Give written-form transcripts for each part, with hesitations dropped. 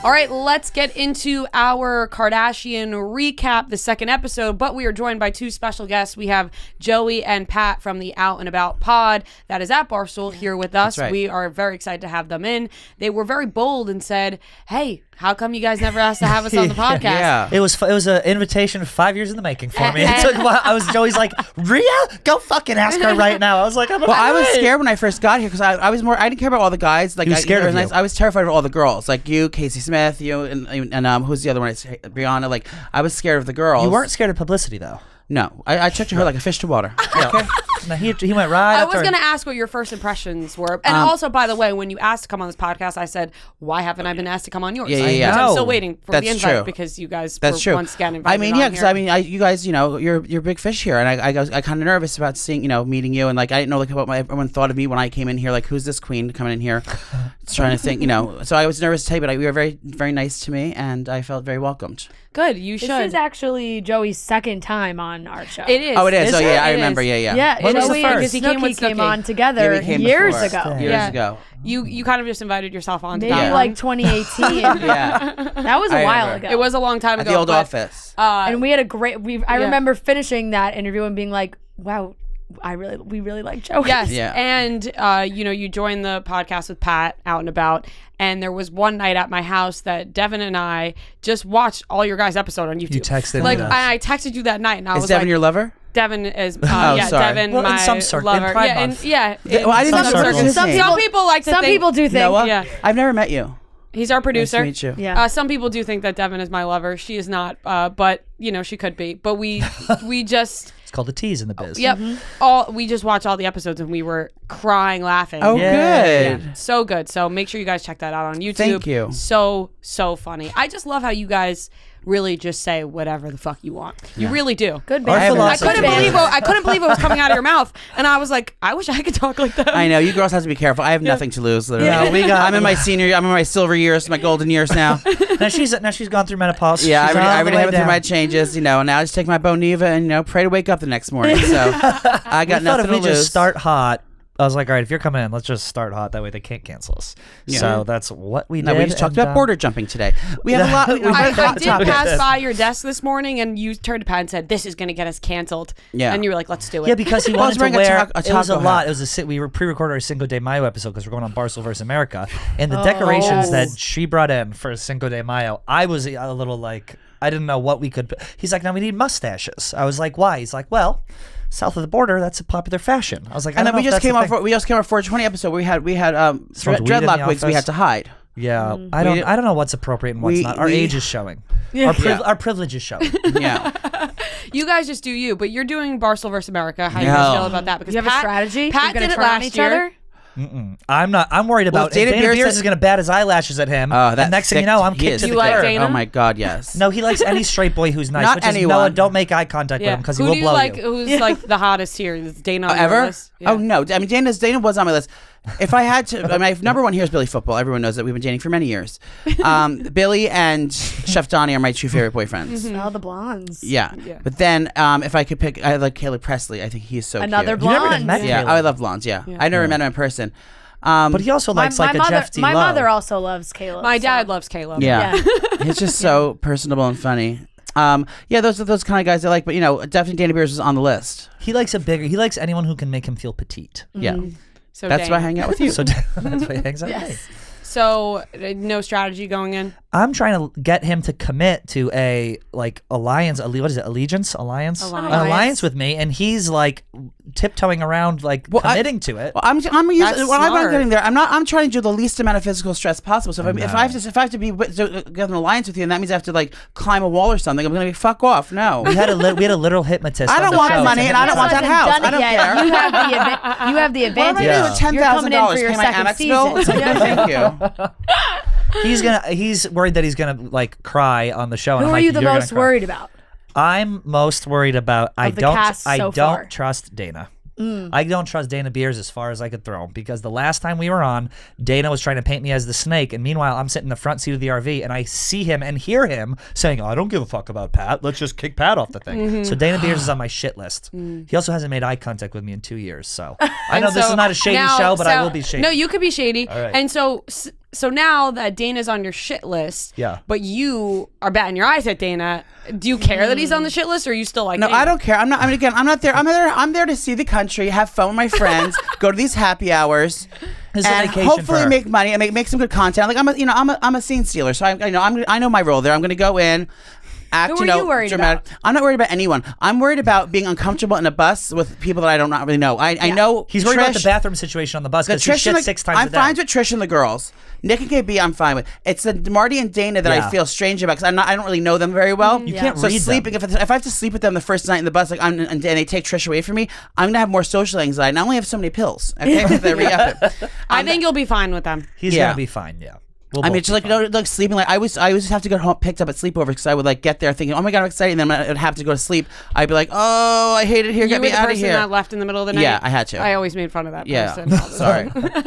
All right, let's get into our Kardashian recap, the second episode, but we are joined by two special guests. We have Joey and Pat from the Out and About pod that is at Barstool here with us. That's right. We are very excited to have them in. They were very bold and said, hey, how come you guys never asked to have us on the podcast? Yeah. It was an invitation 5 years in the making for me. It took a while. I was Joey's like, Rhea, go fucking ask her right now. I was like, I was scared when I first got here because I didn't care about all the guys. Like, You were scared of you. I was terrified of all the girls, like you, Casey Smith, you, and who's the other one? It's Brianna. Like, I was scared of the girls. You weren't scared of publicity though. No, I took to her like a fish to water. Okay. No, he went right. I up was to her. going to ask what your first impressions were. And also, by the way, when you asked to come on this podcast, I said, why haven't I been asked to come on yours? Yeah. Which I'm No. still waiting for That's the invite true. because you guys That's were true. once again invited I mean, on yeah, because here. you guys, you're big fish here, and I kind of nervous about seeing, meeting you, and like I didn't know like what everyone thought of me when I came in here. Like, who's this queen coming in here? Trying to think, So I was nervous to tell you, but you were very, very nice to me, and I felt very welcomed. Good, you should. This is actually Joey's second time on our show. It is. Oh, it is. Is Oh, it? yeah, I It remember. is. Yeah. Yeah, When was the Joey first? and Because he came with Snooki came Snooki. on together Yeah, we came years before. ago. Years Yeah. ago. You kind of just invited yourself on to Maybe that like one. 2018. Yeah. That was a I while remember. ago. It was a long time At ago. the old but, office. and we had a great. I Yeah. remember finishing that interview and being like, "Wow, we really like Joey." Yes. Yeah. And, you joined the podcast with Pat Out and About. And there was one night at my house that Devin and I just watched all your guys' episode on YouTube. You texted like me. I texted you that night, and I Is was Devin like, your lover? Devin is, Oh, yeah, sorry. Devin, Well, in my some circle- in lover. Pride yeah, Month. Well, I didn't know some the circles circles. his name. Some people like to Some think, people do think. Noah? Yeah. I've never met you. He's our producer. Nice to meet you. Yeah. Some people do think that Devin is my lover. She is not, but she could be. But we just It's called a tease in the biz. yep. We just watched all the episodes and we were crying, laughing. Oh, Yeah. good. So good. So make sure you guys check that out on YouTube. Thank you. So funny. I just love how you guys really just say whatever the fuck you want. You really do. Good Our band. I philosophy- couldn't believe it was coming out of your mouth, and I was like, I wish I could talk like that. I know you girls have to be careful. I have nothing to lose. Literally. Yeah, I'm in my silver years, my golden years now. Now she's gone through menopause. Yeah, She's I on the already way have it through down. my changes, and now I just take my Boniva and pray to wake up the next morning. So I got We thought nothing if to we lose. just start hot. I was like, all right, if you're coming in, let's just start hot. That way they can't cancel us. Yeah. So that's what we No, did. we just talked and, about border jumping today. We have a lot. I did topic. pass by your desk this morning, and you turned to Pat and said, "This is going to get us canceled." Yeah. and you were like, "Let's do it." Yeah, because he Well, I was wanted to wearing a wear. ta- a It was a taco lot. hat. It was we were pre-recorded our Cinco de Mayo episode because we're going on Barstool versus America, and the decorations that she brought in for Cinco de Mayo, I was a little like I didn't know what we could. He's like, "Now we need mustaches." I was like, "Why?" He's like, "Well, south of the border, that's a popular fashion." I was like, And I then don't know if that's the thing. we just came off 420 episode. We had Smoked weed in the dreadlock wigs. We office. had to hide. Yeah, I don't know what's appropriate and what's we- not. Our we- age is showing. Yeah. Our privilege is showing. Yeah. You guys just do you, but you're doing Barstool versus America. How do you No. guys feel about that? Because You have a strategy? Pat You're gonna did it turn on last each year. other? I'm not. I'm worried about Dana Dana Beers Beers said- is gonna bat his eyelashes at him. That's and next thing you sick. know, I'm He kicked is. to You the like curb. Dana? Oh my God, yes. No, he likes any straight boy who's nice. Not which is anyone. Noah, don't make eye contact with him because he Who will do you blow like? you. Who's like the hottest here? Is Dana on your Ever? list? Yeah. Oh no! I mean, Dana was on my list. If I had to, my number one here is Billy Football. Everyone knows that we've been dating for many years. Billy and Chef Donnie are my two favorite boyfriends. Oh, the blondes. Yeah. Yeah. But then, if I could pick, I like Caleb Presley. I think he's so Another cute. You never blonde. met Yeah, Caleb. I love blondes. Yeah, I never met him in person. But he also likes like a Jeff D. My Lowe. mother also loves Caleb. My so- dad loves Caleb. Yeah, he's just so personable and funny. Yeah, those are those kind of guys I like. But definitely Dana Beers was on the list. He likes he likes anyone who can make him feel petite. Yeah, So that's why I Dana. hang out with you. So that's why he hangs out with me. So no strategy going in. I'm trying to get him to commit to a alliance. What is it? Allegiance? Alliance? Alliance. An alliance with me, and he's like tiptoeing around, committing to it. Well, I'm That's usually when I'm smart. getting there. I'm trying to do the least amount of physical stress possible. So if I have to be get an alliance with you, and that means I have to climb a wall or something, I'm gonna be fuck off. No, We had a literal hypnitist. I on don't the want show the money, to and I don't want that Hasn't house. done I it don't yet. care. You have the What am advantage. I gonna do with $10,000? You're coming in for your Pay my second Amex bill? season. Thank you. He's worried that he's gonna cry on the show. and Who I'm are like, you the "You're gonna most cry." worried about? I'm most worried about. I the cast so don't far. trust Dana. I don't trust Dana Beers as far as I could throw him because the last time we were on, Dana was trying to paint me as the snake, and meanwhile I'm sitting in the front seat of the RV and I see him and hear him saying, "I don't give a fuck about Pat. Let's just kick Pat off the thing." So Dana Beers is on my shit list. He also hasn't made eye contact with me in 2 years, so I know this is not a shady show, but I will be shady. No, you could be shady. All right. And so So now that Dana's on your shit list, Yeah. but you are batting your eyes at Dana, do you care that he's on the shit list, or are you still like? No, Dana? I don't care. I'm not. I mean, again, I'm not there. I'm there to see the country, have fun with my friends, go to these happy hours, This is a and vacation for hopefully her. make money and make some good content. Like I'm a scene stealer, so I know my role there. I'm going to go in. Act, Who are you worried dramatic. about? I'm not worried about anyone. I'm worried about being uncomfortable in a bus with people that I don't not really know. I know He's worried about the Trish- bathroom situation on the bus because she Trish shits and the- 6 times I'm a day. fine with Trish and the girls. Nick and KB, I'm fine with. It's the Marty and Dana that Yeah. I feel strange about because I don't really know them very well. You can't So read sleeping, them. if I have to sleep with them the first night in the bus, like and they take Trish away from me, I'm gonna have more social anxiety. And I only have so many pills. Okay, so they re-up it. I think you'll be fine with them. He's Yeah. gonna be fine. Yeah. We'll I both mean, just be like fine. like sleeping. Like I always have to get home picked up at sleepovers because I would like get there thinking, oh my god, I'm excited, and then when I would have to go to sleep, I'd be like, oh, I hate it here, You get were me the out of person here. that left in the middle of the night. Yeah, I had to. I always made fun of that Yeah, person. all the sorry. time.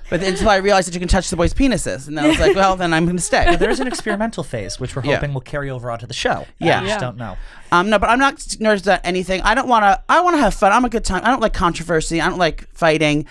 But until I realized that you can touch the boys' penises, and then I was like, well, then I'm going to stay. There is an experimental phase, which we're Yeah. hoping will carry over onto the show. Yeah. We just Yeah. don't know. No, but I'm not nervous about anything. I want to have fun. I'm a good time. I don't like controversy. I don't like fighting.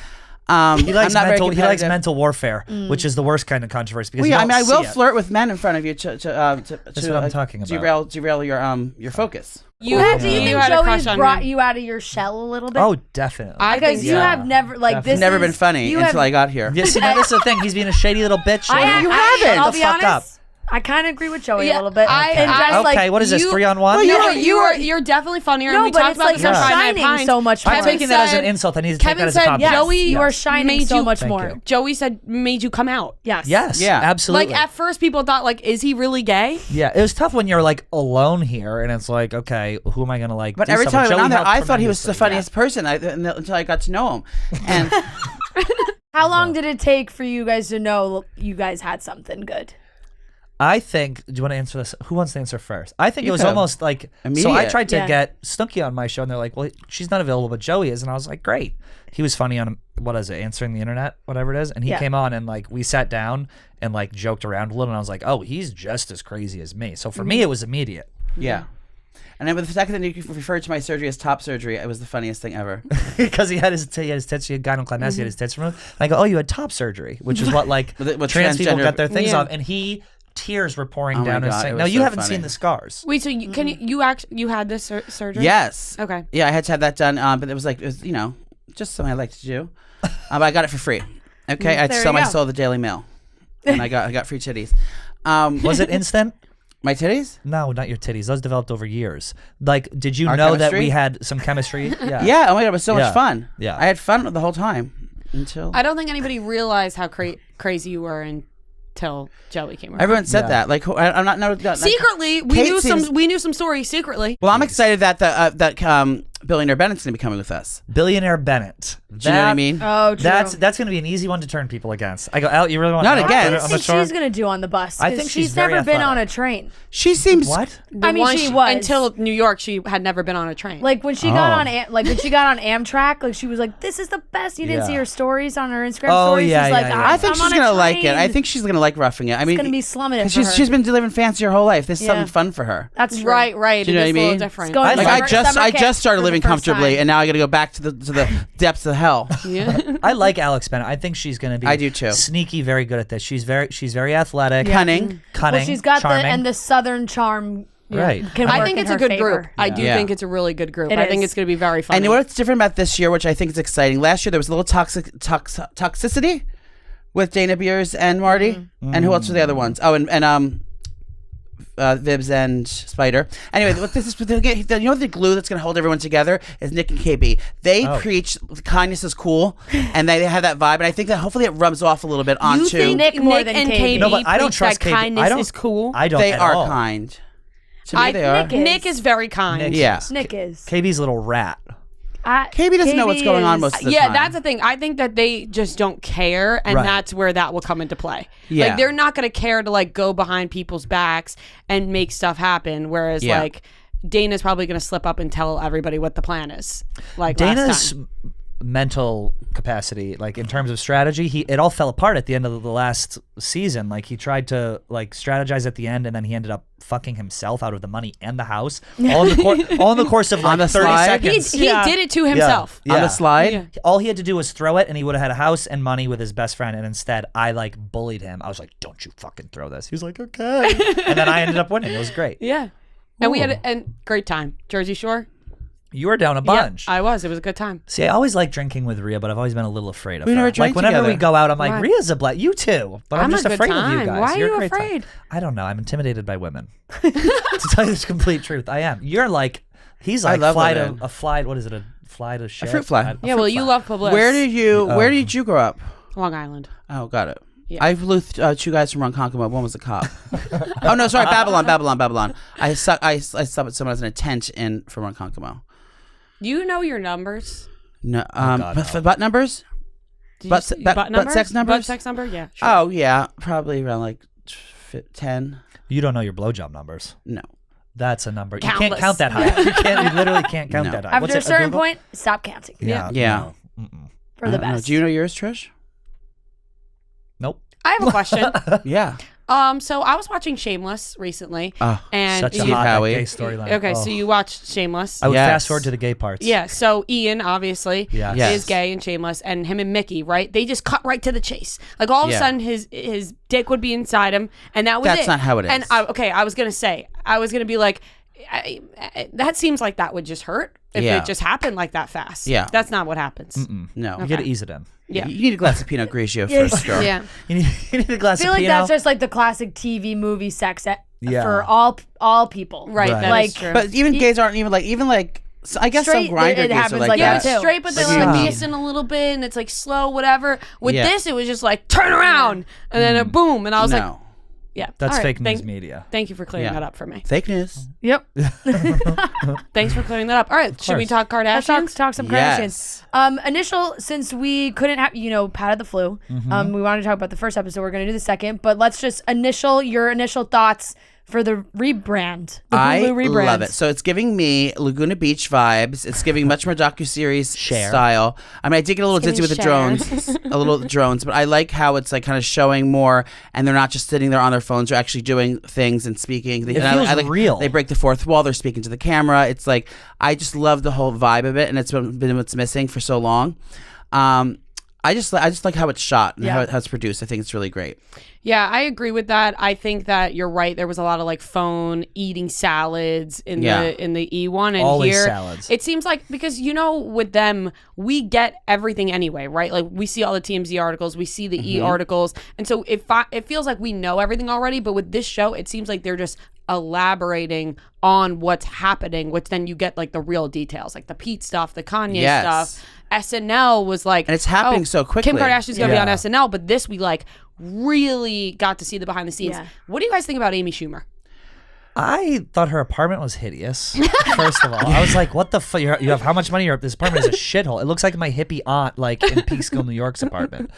He likes I'm not very mental. He likes competitive. mental warfare, which is the worst kind of controversy. Because Well, you yeah, I don't mean, I will see it. flirt with men in front of you That's what I'm talking about. derail your focus. You, Pat, do you think had a crush Joey's on brought him. you out of your shell a little bit? Oh, definitely. because you yeah. have never like Definitely. this. Never is- been funny you until have- I got here. Yeah, see, now this is the thing. He's being a shady little bitch. I, Like, You I, haven't. I'll the be fuck up. honest. I kind of agree with Joey Yeah, a little bit. I- and I- just, like, okay, what is this, you- 3-on-1? No, Yeah. you're definitely funnier. No, and we but talked it's about like this you're on Friday Night shining Pines. so much I'm more. taking that as an said- insult. I need to take that Kevin as a said compliment. Joey you are shining made so you- much Thank more. you. Joey said made you come out. Yes. Yes, Yeah. absolutely. Like at first, people thought like, is he really gay? Yeah, it was tough when you're like alone here, and it's like, okay, who am I gonna like? But do every something? time I went Joey on there, helped I thought he was the tremendously. funniest person until I got to know him. And How long did it take for you guys to know you guys had something good? I think. Do you want to answer this? Who wants to answer first? I think You it was can. almost like. So I Immediate. tried to Yeah. get Snooki on my show, and they're like, "Well, she's not available, but Joey is," and I was like, "Great." He was funny on what is it, answering the internet, whatever it is, and he Yeah. came on and like we sat down and like joked around a little, and I was like, "Oh, he's just as crazy as me." So for me, it was immediate. yeah. And then with the second that you referred to my surgery as top surgery, it was the funniest thing ever. Because he had his tits, he had gynecomastia, he had his tits removed. And I go, "Oh, you had top surgery," which is what like With trans people transgender- got their things Yeah. off, and tears were pouring Oh my down his God, thing. it No, was you so haven't funny. seen the scars. Wait, so you, can you had this surgery? Yes. Okay. Yeah, I had to have that done, but it was just something I like to do. But I got it for free. Okay, I had to There sell you my go. soul at the Daily Mail, and I got free titties. Was it instant? My titties? No, not your titties. Those developed over years. Like, did you Our know that chemistry? we had some chemistry? Yeah. Yeah. Oh my god, it was so Yeah. much fun. Yeah. I had fun the whole time until I don't think anybody realized how crazy you were until Joey came around. everyone said Yeah. that. Like, I'm not Secretly, we Kate knew seems- we knew some stories secretly. Well, I'm excited that that billionaire Bennett's gonna be coming with us. Billionaire Bennett. Do you know what I mean? Oh, true. That's gonna be an easy one to turn people against. I go, Al, you really want Not to again. What do you think she's gonna do on the bus? I 'Cause think she's she's very never been athletic. on a train. She seems What? I mean, Once she was until New York. She had never been on a train. like when she got Oh. on when she got on Amtrak, like she was like, "This is the best." You didn't see Yeah. her stories on her Instagram Oh, stories. yeah, she's yeah, like, yeah. I think I'm on she's a gonna like it. train. I think she's gonna like roughing it. I mean, it's gonna be slumming it for she's her. she's been living fancy her whole life. This is Yeah. something fun for her. That's true. right. Do you know it is what I a little mean? different. It's going I Like like- I camp just started for the living first comfortably, time. and now I got to go back to the depths of hell. Yeah. I like Alex Bennett. I think she's gonna be. I do too. Sneaky, very good at this. She's very athletic, Cunning. cunning. Well, she's got charming. the southern charm. Right. Can I work think in it's a her good favor. group. I do Yeah. think it's a really good group. It I think is. it's going to be very fun. And you know what's different about this year, which I think is exciting? Last year there was a little toxicity with Dana Beers and Marty, and who else were the other ones? Oh, and Vibs and Spider. Anyway, what this is, you know, the glue that's going to hold everyone together is Nick and KB. They preach kindness is cool, and they have that vibe, and I think that hopefully it rubs off a little bit You onto. think Nick more Nick than and KB. KB No, but I don't preach trust that KB. kindness I don't- is cool. I don't. they at are all. kind. To me, they are. Nick is. Nick is very kind. Nick Yeah. is. Nick is. KB's little rat. KB doesn't know what's going on most of the Yeah, time. that's the thing. I think that they just don't care, and Right. that's where that will come into play. Yeah. Like they're not going to care to like go behind people's backs and make stuff happen. Whereas Yeah. like Dana's probably going to slip up and tell everybody what the plan is. Like Dana's last time. mental capacity, like in terms of strategy, it all fell apart at the end of the last season. Like he tried to like strategize at the end, and then he ended up fucking himself out of the money and the house all in the course of like 30 seconds. He did it to himself. Yeah. On the slide. Yeah. All he had to do was throw it, and he would have had a house and money with his best friend. And instead, I like bullied him. I was like, "Don't you fucking throw this." He was like, "Okay," and then I ended up winning. It was great. Yeah. And we had a great time. Jersey Shore. You were down a bunch. Yeah, I was. It was a good time. See, I always like drinking with Rhea, but I've always been a little afraid of We her. never drank Like whenever together. we go out, I'm like, Why? Rhea's a black. You too, but I'm I'm just a good afraid of you time. guys. Why are You're you a great time. afraid? I don't know. I'm intimidated by women. To tell you the complete truth, I am. You're like, he's like love fly women. to a fly. What is it? A fly to shit? fruit fly. Yeah, well, you love Publis. Where did you grow up? Long Island. Oh, got it. Yeah. I flew two guys from Ronkonkoma. One was a cop. Oh no, sorry, Babylon. I slept with someone as in a tent from Ronkonkoma. You know your numbers. No, God, no. butt numbers. Did Butt you say butt sex numbers? Butt sex number? Yeah. Sure. Oh yeah, probably around like 10. You don't know your blowjob numbers. No. That's a number. You can't Countless. count that high. You literally can't count No. that high. What's After a it, certain Google? point, stop counting. Yeah. Yeah. No. Mm-mm. For the I don't know. best. Do you know yours, Trish? Nope. I have a question. Yeah. So I was watching Shameless recently, Oh, and Such a Steve hot Howie. gay storyline. okay, Oh. so you watched Shameless. I would Yes. fast forward to the gay parts. Yeah, so Ian obviously Yes. Yes. is gay and Shameless, and him and Mickey, right? They just cut right to the chase. Like all of a Yeah. sudden, his dick would be inside him, and that was That's it. not how it is. And I was gonna be like, that seems like that would just hurt if Yeah. it just happened like that fast. Yeah. that's not what happens. No. You gotta ease it in. Yeah, You need a glass of Pinot Grigio first, girl. yeah. You need a glass I feel of like Pinot. that's just like the classic TV movie sex Yeah. for all people. Right, Right. that is Like, true. But even gays aren't even like. So I guess Straight, some grinder it gays are happens like like yeah, that. it's too. straight, but they're Like like you mean. kissing a little bit, and it's like slow, whatever. With Yeah. this, it was just like turn around, and then a boom, and I was like, No. yeah, That's all right, fake news media. Thank you for clearing Yeah. that up for me. Fake news. Yep. Thanks for clearing that up. All right, should we course. talk Let's Kardashians? talk some Yes. Kardashians. Initial, since we couldn't have, Pat had the flu. We wanted to talk about the first episode. We're going to do the second, but let's just your initial thoughts for the rebrand, the I Hulu rebrand. love it. So it's giving me Laguna Beach vibes. It's giving much more docuseries style. I mean, I did get a little dizzy with the drones, a little drones, but I like how it's like kind of showing more, and they're not just sitting there on their phones. They're actually doing things and speaking. It feels I like real. They break the fourth wall. They're speaking to the camera. It's like I just love the whole vibe of it, and it's been what's missing for so long. I just like how it's shot and how it's produced. I think it's really great. Yeah, I agree with that. I think that you're right. There was a lot of like phone eating salads in the E1, and Always here salads. it seems like, because with them we get everything anyway, right? Like we see all the TMZ articles, we see the E articles, and so it feels like we know everything already. But with this show, it seems like they're just elaborating on what's happening, which then you get like the real details, like the Pete stuff, the Kanye stuff. SNL was like, And it's happening so quickly. Kim Kardashian's gonna be on Yeah. SNL, but this we like really got to see the behind the scenes. Yeah. What do you guys think about Amy Schumer? I thought her apartment was hideous. First of all, I was like, "What the fuck? You have how much money? This apartment is a shithole. It looks like my hippie aunt, like in Peekskill, New York's apartment."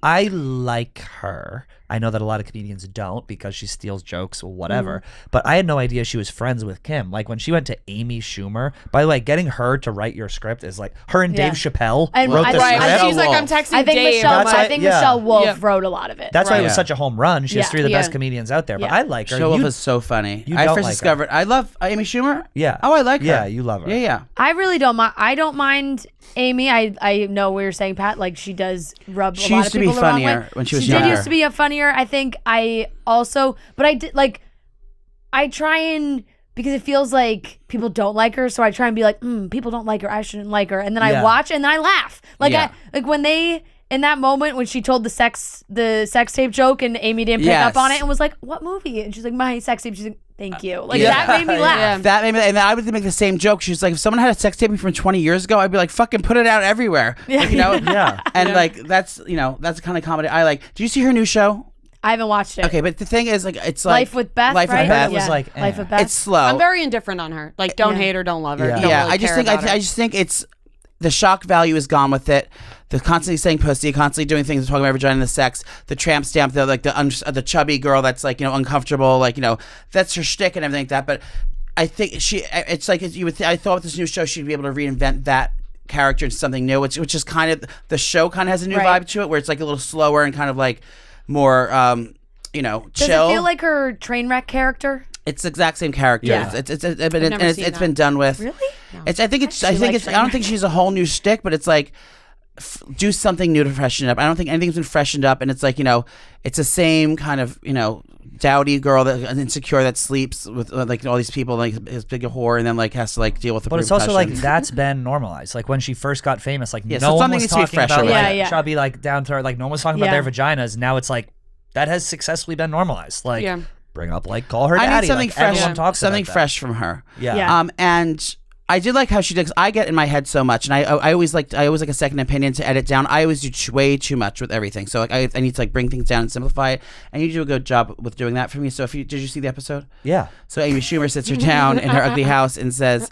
I like her. I know that a lot of comedians don't because she steals jokes or whatever. But I had no idea she was friends with Kim. Like when she went to Amy Schumer. By the way, getting her to write your script is like her and Dave Chappelle And wrote I- the right, script. And she's like, Wolf. I'm texting I think Dave. Michelle. That's I why- think yeah. Michelle Wolf Yeah. wrote a lot of it. That's why it was Yeah. such a home run. She has Yeah. three of the best Yeah. comedians out there. But Yeah. I like her. Show You- is so funny. you I don't first like her. discovered. I love Amy Schumer. Yeah. Oh, I like her. Yeah, you love her. Yeah, yeah. I really don't mind. I don't mind Amy. I know we were saying, Pat, like she does rub She a lot used of to be people the wrong funnier way. when she was She younger. did used to be a funnier. I think I also, but I did like, I try and, because it feels like people don't like her, so I try and be like, people don't like her, I shouldn't like her, and then I Yeah. watch and then I laugh. Like Yeah. like when they, in that moment when she told the sex tape joke and Amy didn't pick up Yes. on it and was like, what movie? And she's like, my sex tape. She's like, thank you. Like Yeah. that made me laugh. Yeah. That made me, and then I would make the same joke. She was like, if someone had a sex tape from 20 years ago, I'd be like, fucking put it out everywhere. Like, Yeah. And like that's that's the kind of comedy I like. Do you see her new show? I haven't watched it. Okay, but the thing is, like, it's like Life with Beth, Life right? with Beth. It was like, Life eh. with Beth. It's slow. I'm very indifferent on her. Like, don't Yeah. hate her, don't love her. Yeah. Don't yeah. really I just care think about her. I just think it's the shock value is gone with it. The constantly saying pussy, constantly doing things, talking about vagina and the sex, the tramp stamp, the chubby girl that's like uncomfortable, like that's her shtick and everything like that. But I think it's like I thought with this new show she'd be able to reinvent that character into something new, which is kind of the show kind of has a new Right. vibe to it, where it's like a little slower and kind of like more chill. Does it feel like her train wreck character? It's the exact same character. Yeah. It's been done with. Really? No. I don't think she's a whole new shtick, but it's like do something new to freshen it up. I don't think anything's been freshened up, and it's like it's the same kind of dowdy girl that insecure that sleeps with like all these people, like is big a whore, and then like has to like deal with the. But it's also like that's been normalized. Like when she first got famous, like Yeah, so no one something was needs to be talking fresh about already. like Yeah. chubby, like down to like no one was talking about their vaginas. Now it's like that has successfully been normalized. Like bring up like call her I daddy. need something like, fresh. everyone talks Something about that. fresh from her. Yeah. And I did like how she did. 'Cause I get in my head so much, and I always like a second opinion to edit down. I always do way too much with everything. So like I need to like bring things down and simplify it. And you do a good job with doing that for me. So did you see the episode? Yeah. So Amy Schumer sits her down in her ugly house and says,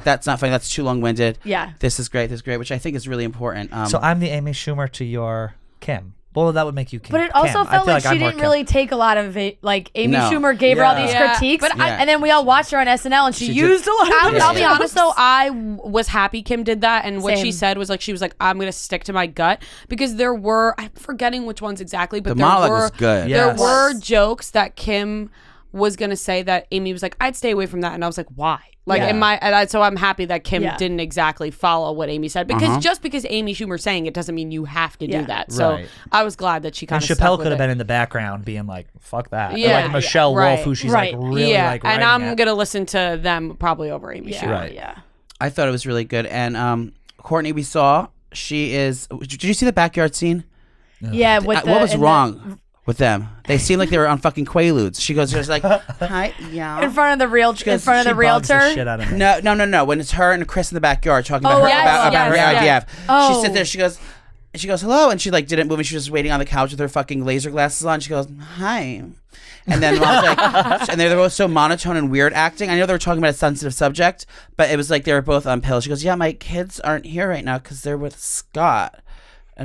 that's not funny. That's too long-winded. Yeah. This is great. This is great, which I think is really important. So I'm the Amy Schumer to your Kim. Well, that would make you Kim. But it also Kim. I felt feel like she I'm more didn't Kim. really take a lot of it. Like Amy No. Schumer gave her all these Yeah. critiques, But I- and then we all watched her on SNL, and she She used a lot. Of I'll be Yeah. honest though, I was happy Kim did that, and what she Same. said was like she was like, I'm gonna stick to my gut, because I'm forgetting which ones exactly, but The there monologue were was good. Yeah. there Yes. were jokes that Kim was gonna say that Amy was like, I'd stay away from that, and I was like, why? Like Yeah. so I'm happy that Kim Yeah. didn't exactly follow what Amy said, because just because Amy Schumer's saying it doesn't mean you have to Yeah. do that. So Right. I was glad that she kind And of Chappelle could have been in the background being like, fuck that. Or Yeah, like Michelle yeah, Wolf, right. who she's Right. like really like and writing I'm at. gonna listen to them probably over Amy Yeah, Schumer. Right. yeah. I thought it was really good. And Courtney, we saw, she is. Did you see the backyard scene? Yeah. With What was wrong with them? They seemed like they were on fucking Quaaludes. She goes, like, hi, yeah. in front of the realtor? In front of the She bugs the realtor? shit out of me. No. When it's her and Chris in the backyard talking about Oh, her yes, about her yes, IVF. yes. She Oh. sits there. She goes hello, and she like didn't move, and she was just waiting on the couch with her fucking laser glasses on. She goes hi, and then I was like, and they were both so monotone and weird acting. I know they were talking about a sensitive subject, but it was like they were both on pills. She goes, yeah, my kids aren't here right now because they're with Scott.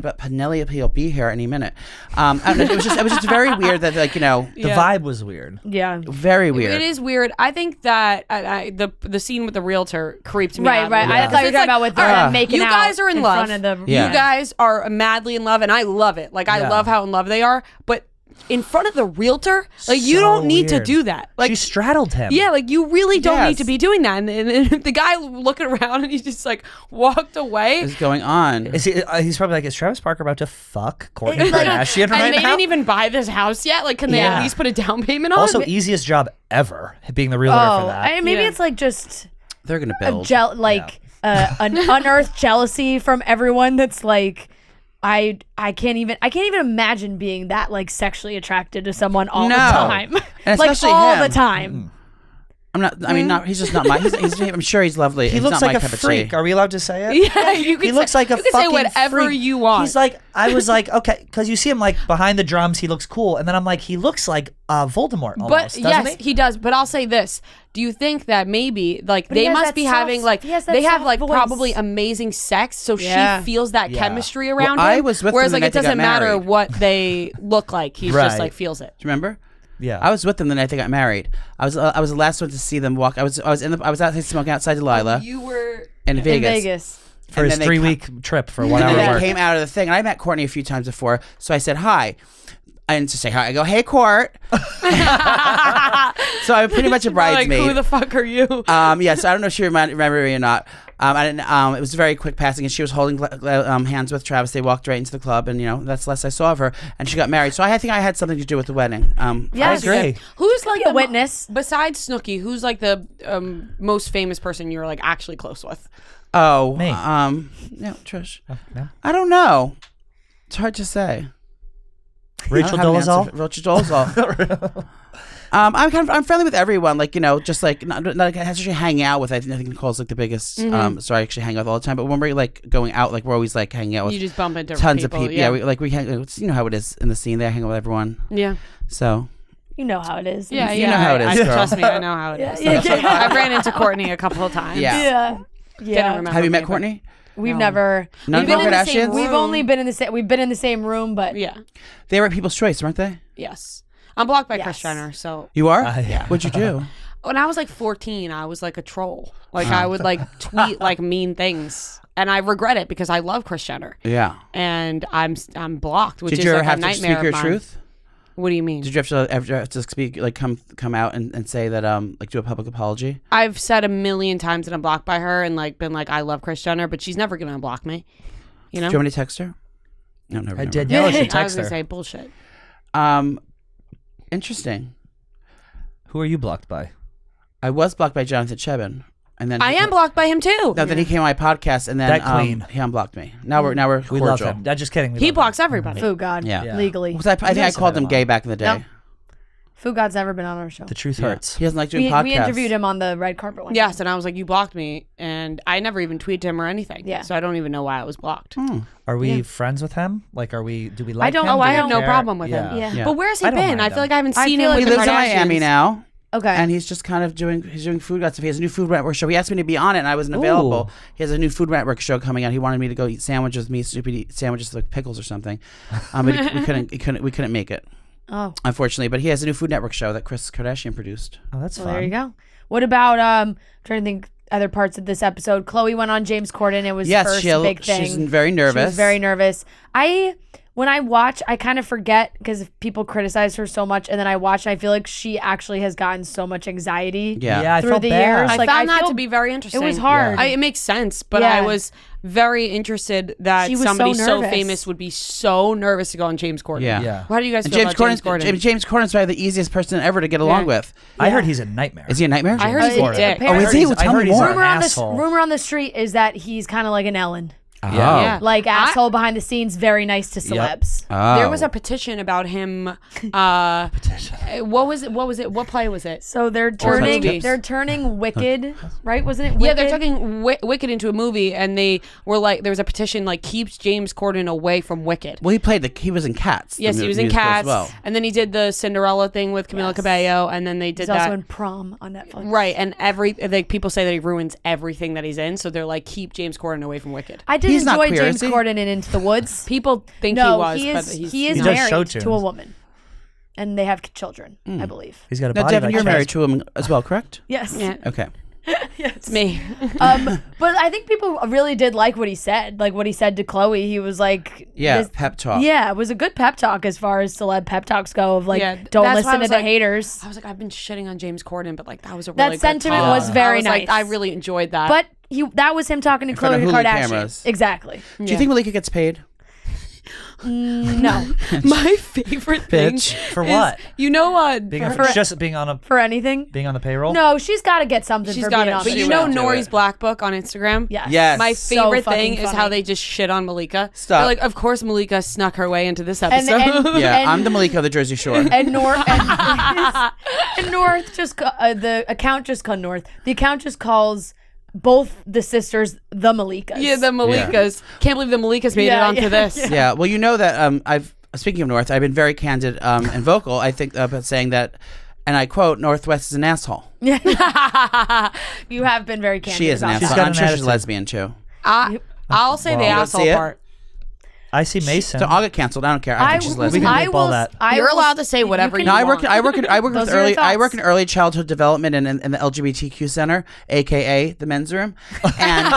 But Penelope will be here any minute. I don't know, it was just very weird that The Yeah. vibe was weird. Yeah. very weird. It is weird. I think that the scene with the realtor creeped me out. Right. a little I bit. thought you were It's talking like, about with all right, making you out guys are in love. front of the Yeah. You guys are madly in love, and I love it. Like I Yeah. love how in love they are. But in front of the realtor, like you So don't need to weird. do that. Like She straddled him. yeah, like you really don't Yes. need to be doing that. And the guy looking around and he just like walked away. What is going on? Is he, he's probably like, is Travis Parker about to fuck Kourtney Like- Kardashian And right they now? didn't even buy this house yet. Like, can they Yeah. at least put a down payment on? Also, easiest job ever, being the realtor for that. maybe Yeah. it's like just They're gonna a build. an unearthed jealousy from everyone that's like I can't even imagine being that like sexually attracted to someone all the No. time. And like especially all him. the time. I'm not. I mean, not. He's just not my. I'm sure he's lovely. He He's looks not like my a cup of freak. tea. Are we allowed to say it? yeah, you can He looks like a you can fucking say whatever freak. you want. He's like, I was like, okay, because you see him like behind the drums, he looks cool, and then I'm like, he looks like Voldemort almost, But doesn't yes, he? he does. But I'll say this: do you think that maybe like But he they has must that be soft- having like he has that they have soft like voice. probably amazing sex, so Yeah. she feels that Yeah. chemistry around Well, him. I was with whereas them like the it night they got doesn't matter married. what they look like. He Right. just like feels it. Do you remember? Yeah. I was with them the night they got married. I was the last one to see them walk. I was outside smoking outside Delilah You were in In Vegas. Vegas. for and his then they 3-week trip for 1 And hour then work. they came out of the thing, and I met Courtney a few times before, so I said hi. And to say hi, I go, "Hey, Court." So I'm pretty much a like, bridesmaid. who the fuck are you? Yeah, so I don't know if she remember me or not. I didn't. It was very quick passing, and she was holding hands with Travis. They walked right into the club, and that's the last I saw of her. And she got married, so I think I had something to do with the wedding. Yes. I agree. Who's like be a witness. besides Snooki? Who's like the most famous person you're like actually close with? Oh, Me. no, Trish. No? I don't know. It's hard to say. Rachel I don't have an answer Dolezal? for- Rachel Dolezal. I'm friendly with everyone. Like just like not like actually hang out with. I think Nicole's like the biggest. So I actually hang out with all the time. But when we're like going out, like we're always like hanging out with You just bump into tons people. of people. Yeah, we hang. You know how it is in the scene. They hang out with everyone. yeah. So You know how it is. Yeah, You know how it is, girl. Trust me, I know how it is. Yeah. I ran into Courtney a couple of times. Yeah. Yeah. Didn't Yeah. remember have you met me, but- Courtney? We've No. never None We've of been the in the same Kardashians. we've only been in the same room, but Yeah. They were at People's Choice, weren't they? Yes. I'm blocked by Kris Yes. Jenner, so You are. Yeah. What'd you do? when I was like 14, I was like a troll. Like I would like tweet like mean things. and I regret it because I love Kris Jenner. Yeah. And I'm blocked, which Did is you ever like have a to nightmare speak your of mine. truth? What do you mean? Did you ever have to speak, like come out and say that, like do a public apology? I've said a million times that I'm blocked by her and like been like, I love Kris Jenner, but she's never gonna unblock me. You know? Do you want me to text her? No, never. I never. did. Yeah, she I was texted gonna her. say bullshit. Interesting. Who are you blocked by? I was blocked by Jonathan Chebin, and then I am blocked by him too. No, then he came on my podcast, and then That queen. he unblocked me. Now we're We cordial. love him. I'm just kidding. We He love him. blocks everybody. Food God. Yeah. Legally. Because I think I guys called have him him gay on. back in the day. No. Food God's never been on our show. The truth Yeah. hurts. He doesn't like doing We, podcasts. we interviewed him on the red carpet one. Yes, and I was like, you blocked me, and I never even tweeted him or anything. Yeah. So I don't even know why I was blocked. Are we friends with him? Like, do we like don't- him? oh, Do I we have no care? problem with him. Yeah. Yeah. But where's he I don't been? mind I feel him. like I haven't I seen feel him like with He the lives in Miami Kardashians. now. Okay. And he's just kind of doing Food Network stuff. He has a new Food Network show. He asked me to be on it, and I wasn't available. He has a new Food Network show coming out. He wanted me to go eat sandwiches, stupid eat sandwiches like pickles or something. But we couldn't make it, Oh. unfortunately. But he has a new Food Network show that Kris Kardashian produced. Oh, that's Well, fun. there you go. What about trying to think other parts of this episode? Chloe went on James Corden. It was Yes, first big thing. she's very nervous. She was very nervous. When I watch, I kind of forget because people criticize her so much, and then I watch, and I feel like she actually has gotten so much anxiety. Yeah. I through felt the bad. years. I Like, found I that feel- to be very interesting. It was hard. It makes sense, but Yeah. I was very interested that She was so somebody so nervous. famous would be so nervous to go on James Corden. Yeah. Yeah. How do you guys And feel James about James Corden's Corden? James Corden's probably the easiest person ever to get along Yeah. with. I heard he's a nightmare. Is he a nightmare? I heard Uh, he's a it- dick. apparently- Oh, is he? Well, I tell heard me he's more. an asshole. Rumor on the street is that he's kind of like an Ellen. Oh. Yeah. Like asshole behind the scenes, very nice to celebs. Oh. There was a petition about him. What was it? What play was it? So they're movie. turning Wicked, right? Wasn't it? Wicked? Yeah, they're taking Wicked into a movie, and they were like, there was a petition like keeps James Corden away from Wicked. Well, he was in Cats. Yes, the he was in musical as Cats, well. and then he did the Cinderella thing with Camila Yes. Cabello, and then they did He's that. also in Prom on Netflix. Right, and like people say that he ruins everything that he's in, so they're like, keep James Corden away from Wicked. I did He's not enjoy queer, James is he? Corden in Into the Woods. People think No, he was, he but is. he's, He is He does show married tunes. to a woman, and they have children, I believe. He's got a Now, body Devin, like you're Chaz. married to him as well, correct? Yes. Yeah, Okay. it's me. But I think people really did like what he said. Like what he said to Chloe. He was like, Yeah, this- pep talk. Yeah, it was a good pep talk as far as celeb pep talks go. Of like, Yeah, don't that's why I listen to was the like- haters. I was like, I've been shitting on James Corden, but like that was a That really good sentiment call. was very I was like, nice. I really enjoyed that. But that was him talking to front Khloe of Hulu Kardashian. cameras. Exactly. Do you think Malika gets paid? No, my favorite thing Bitch. For is, what? you know, Just being on for anything. the payroll. No, she's got to get something she's for got being it. on But the you show. know do Nori's it. Black Book on Instagram? Yes. Yes. My So favorite fucking thing is funny. how they just shit on Malika. Stop. They're like, of course Malika snuck her way into this And, episode. and, Yeah, and, I'm the Malika of the Jersey Shore. and North and North just the account just called North. The account just calls both the sisters the Malikas. yeah, the Malikas. Can't believe the Malikas made it Yeah, onto yeah, this. yeah. Yeah, well, you know that speaking of North, I've been very candid and vocal, I think, about saying that, and I quote, Northwest is an asshole. You have been very candid. She is an about She's asshole. got I'm an sure she's attitude. lesbian, too. I'll say the Well, you don't asshole see it? part. I see Mason. So I'll get canceled. I don't care. I think she's lesbian. We can bleep all that. You're allowed to say whatever you No, I want. work with Those are your early. I work thoughts. in early childhood development in the LGBTQ center, aka the men's room. And